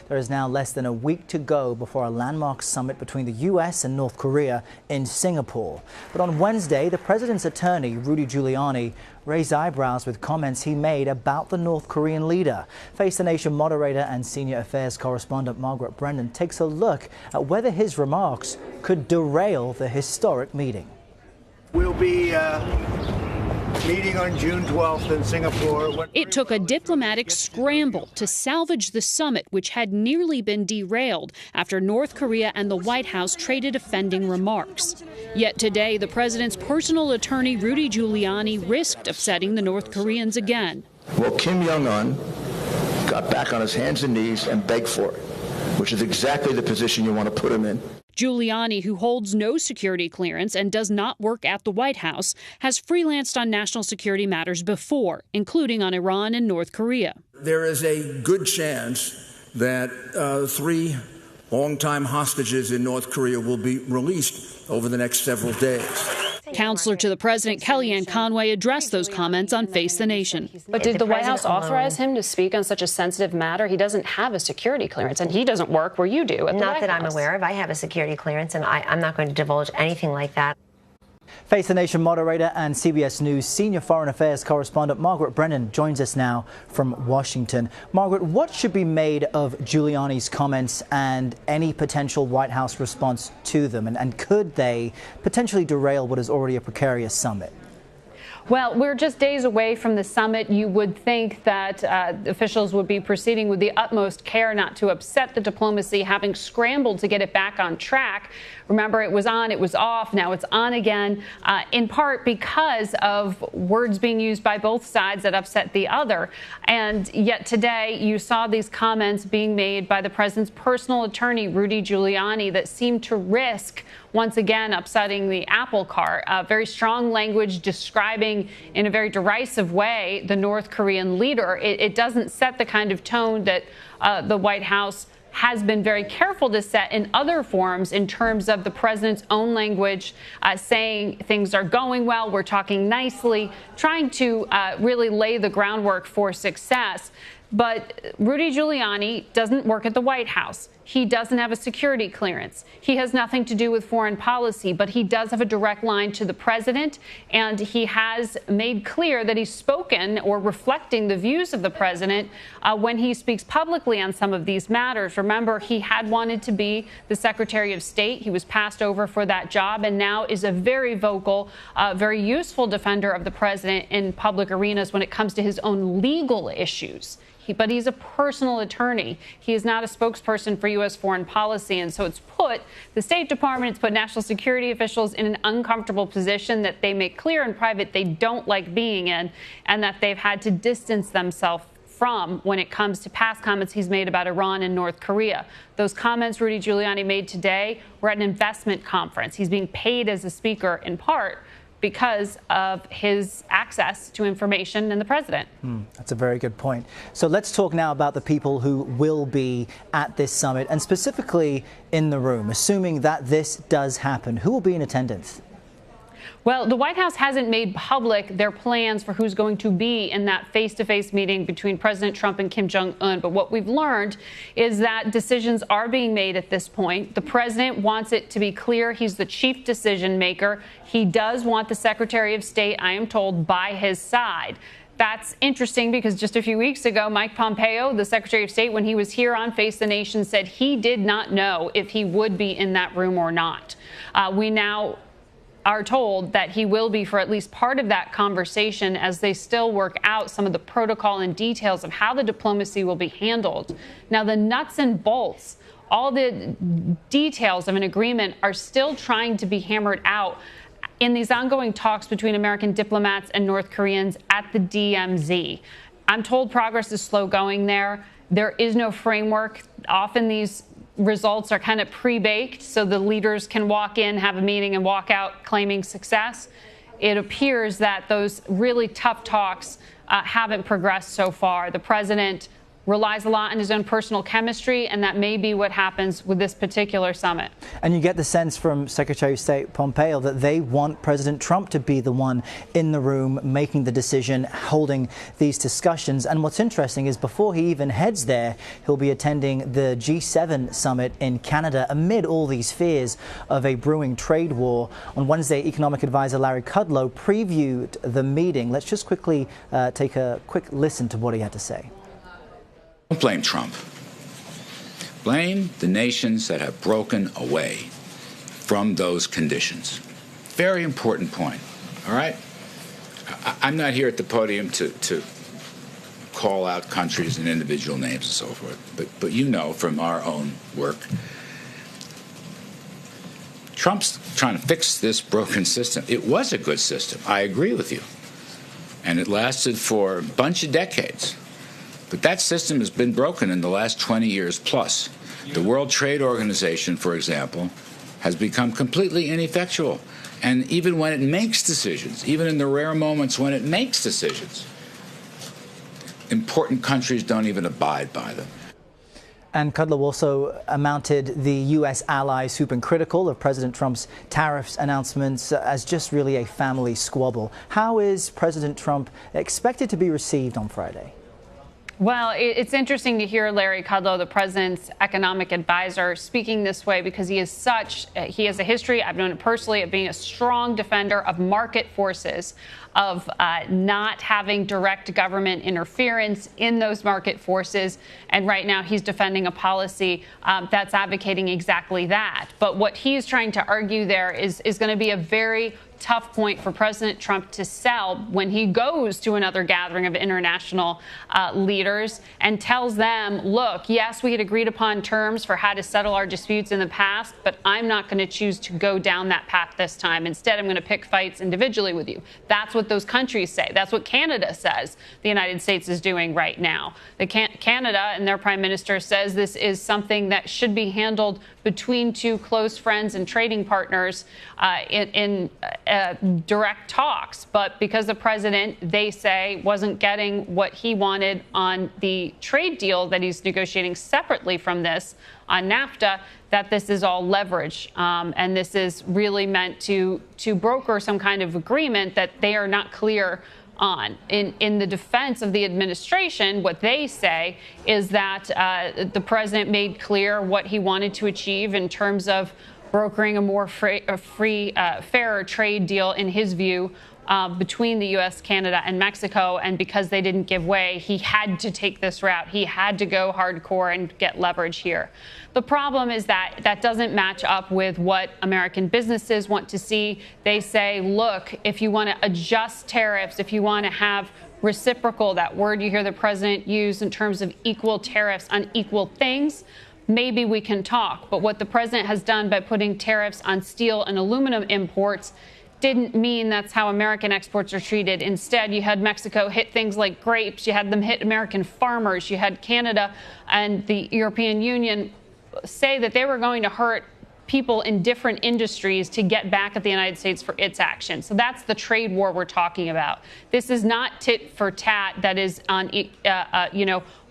There is now less than a week to go before a landmark summit between the U.S. and North Korea in Singapore. But on Wednesday, the president's attorney, Rudy Giuliani, raised eyebrows with comments he made about the North Korean leader. Face the Nation moderator and senior affairs correspondent Margaret Brennan takes a look at whether his remarks could derail the historic meeting. We'll be meeting on June 12th in Singapore. It took a diplomatic scramble to salvage the summit, which had nearly been derailed after North Korea and the White House traded offending remarks. Yet today, the president's personal attorney, Rudy Giuliani, risked upsetting the North Koreans again. Well, Kim Jong Un got back on his hands and knees and begged for it, which is exactly the position you want to put him in. Giuliani, who holds no security clearance and does not work at the White House, has freelanced on national security matters before, including on Iran and North Korea. There is a good chance that 3 longtime hostages in North Korea will be released over the next several days. Counselor to the president, Kellyanne Conway, addressed those comments on Face the Nation. But did the White House authorize him to speak on such a sensitive matter? He doesn't have a security clearance, and he doesn't work where you do. Not that I'm aware of. I have a security clearance, and I'm not going to divulge anything like that. Face the Nation moderator and CBS News senior foreign affairs correspondent Margaret Brennan joins us now from Washington. Margaret, what should be made of Giuliani's comments and any potential White House response to them? And could they potentially derail what is already a precarious summit? Well, we're just days away from the summit. You would think that officials would be proceeding with the utmost care not to upset the diplomacy, having scrambled to get it back on track. Remember, it was on, it was off, now it's on again, in part because of words being used by both sides that upset the other. And yet today, you saw these comments being made by the president's personal attorney, Rudy Giuliani, that seemed to risk once again upsetting the apple cart. Very strong language describing in a very derisive way the North Korean leader. It doesn't set the kind of tone that the White House has been very careful to set in other forums in terms of the president's own language, saying things are going well, we're talking nicely, trying to really lay the groundwork for success. But Rudy Giuliani doesn't work at the White House. He doesn't have a security clearance. He has nothing to do with foreign policy, but he does have a direct line to the president, and he has made clear that he's spoken or reflecting the views of the president when he speaks publicly on some of these matters. Remember, he had wanted to be the Secretary of State. He was passed over for that job and now is a very vocal, very useful defender of the president in public arenas when it comes to his own legal issues. But he's a personal attorney. He is not a spokesperson for U.S. foreign policy. And so it's put the State Department, it's put national security officials in an uncomfortable position that they make clear in private they don't like being in, and that they've had to distance themselves from when it comes to past comments he's made about Iran and North Korea. Those comments Rudy Giuliani made today were at an investment conference. He's being paid as a speaker in part because of his access to information and the president. That's a very good point. So let's talk now about the people who will be at this summit and specifically in the room, assuming that this does happen. Who will be in attendance? Well, the White House hasn't made public their plans for who's going to be in that face-to-face meeting between President Trump and Kim Jong Un. But what we've learned is that decisions are being made at this point. The president wants it to be clear he's the chief decision maker. He does want the Secretary of State, I am told, by his side. That's interesting because just a few weeks ago, Mike Pompeo, the Secretary of State, when he was here on Face the Nation, said he did not know if he would be in that room or not. We now are told that he will be for at least part of that conversation as they still work out some of the protocol and details of how the diplomacy will be handled. Now, the nuts and bolts, all the details of an agreement are still trying to be hammered out in these ongoing talks between American diplomats and North Koreans at the DMZ. I'm told progress is slow going there. There is no framework. Often these results are kind of pre-baked so the leaders can walk in, have a meeting, and walk out claiming success. It appears that those really tough talks haven't progressed so far. The president relies a lot on his own personal chemistry, and that may be what happens with this particular summit. And you get the sense from Secretary of State Pompeo that they want President Trump to be the one in the room making the decision, holding these discussions. And what's interesting is before he even heads there, he'll be attending the G7 summit in Canada amid all these fears of a brewing trade war. On Wednesday, economic advisor Larry Kudlow previewed the meeting. Let's just quickly take a quick listen to what he had to say. Don't blame Trump. Blame the nations that have broken away from those conditions. Very important point, all right? I'm not here at the podium to call out countries and individual names and so forth, but you know from our own work, Trump's trying to fix this broken system. It was a good system, I agree with you, and it lasted for a bunch of decades. But that system has been broken in the last 20 years plus. The World Trade Organization, for example, has become completely ineffectual. And even when it makes decisions, even in the rare moments when it makes decisions, important countries don't even abide by them. And Kudlow also mounted the U.S. allies who've been critical of President Trump's tariffs announcements as just really a family squabble. How is President Trump expected to be received on Friday? Well, it's interesting to hear Larry Kudlow, the president's economic advisor, speaking this way because he has a history, I've known it personally, of being a strong defender of market forces, of not having direct government interference in those market forces. And right now he's defending a policy that's advocating exactly that. But what he's trying to argue there is going to be a very tough point for President Trump to sell when he goes to another gathering of international leaders and tells them, look, yes, we had agreed upon terms for how to settle our disputes in the past, but I'm not going to choose to go down that path this time. Instead, I'm going to pick fights individually with you. That's what those countries say. That's what Canada says the United States is doing right now. Canada and their prime minister says this is something that should be handled between two close friends and trading partners in direct talks. But because the president, they say, wasn't getting what he wanted on the trade deal that he's negotiating separately from this on NAFTA, that this is all leverage. And this is really meant to broker some kind of agreement that they are not clear on. In the defense of the administration, what they say is that the president made clear what he wanted to achieve in terms of brokering a more fairer trade deal, in his view, between the U.S., Canada, and Mexico. And because they didn't give way, he had to take this route. He had to go hardcore and get leverage here. The problem is that that doesn't match up with what American businesses want to see. They say, look, if you want to adjust tariffs, if you want to have reciprocal, that word you hear the president use in terms of equal tariffs on equal things, maybe we can talk. But what the president has done by putting tariffs on steel and aluminum imports didn't mean that's how American exports are treated. Instead, you had Mexico hit things like grapes. You had them hit American farmers. You had Canada and the European Union say that they were going to hurt people in different industries to get back at the United States for its action. So that's the trade war we're talking about. This is not tit for tat that is on,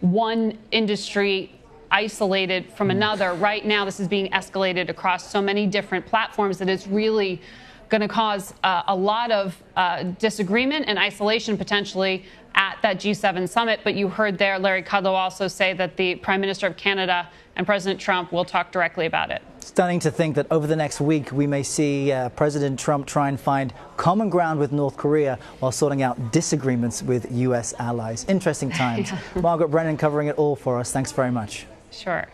one industry isolated from another. Right now, this is being escalated across so many different platforms that it's really going to cause a lot of disagreement and isolation potentially at that G7 summit. But you heard there Larry Kudlow also say that the Prime Minister of Canada and President Trump will talk directly about it. Stunning to think that over the next week we may see President Trump try and find common ground with North Korea while sorting out disagreements with U.S. allies. Interesting times. Margaret Brennan covering it all for us. Thanks very much. Sure.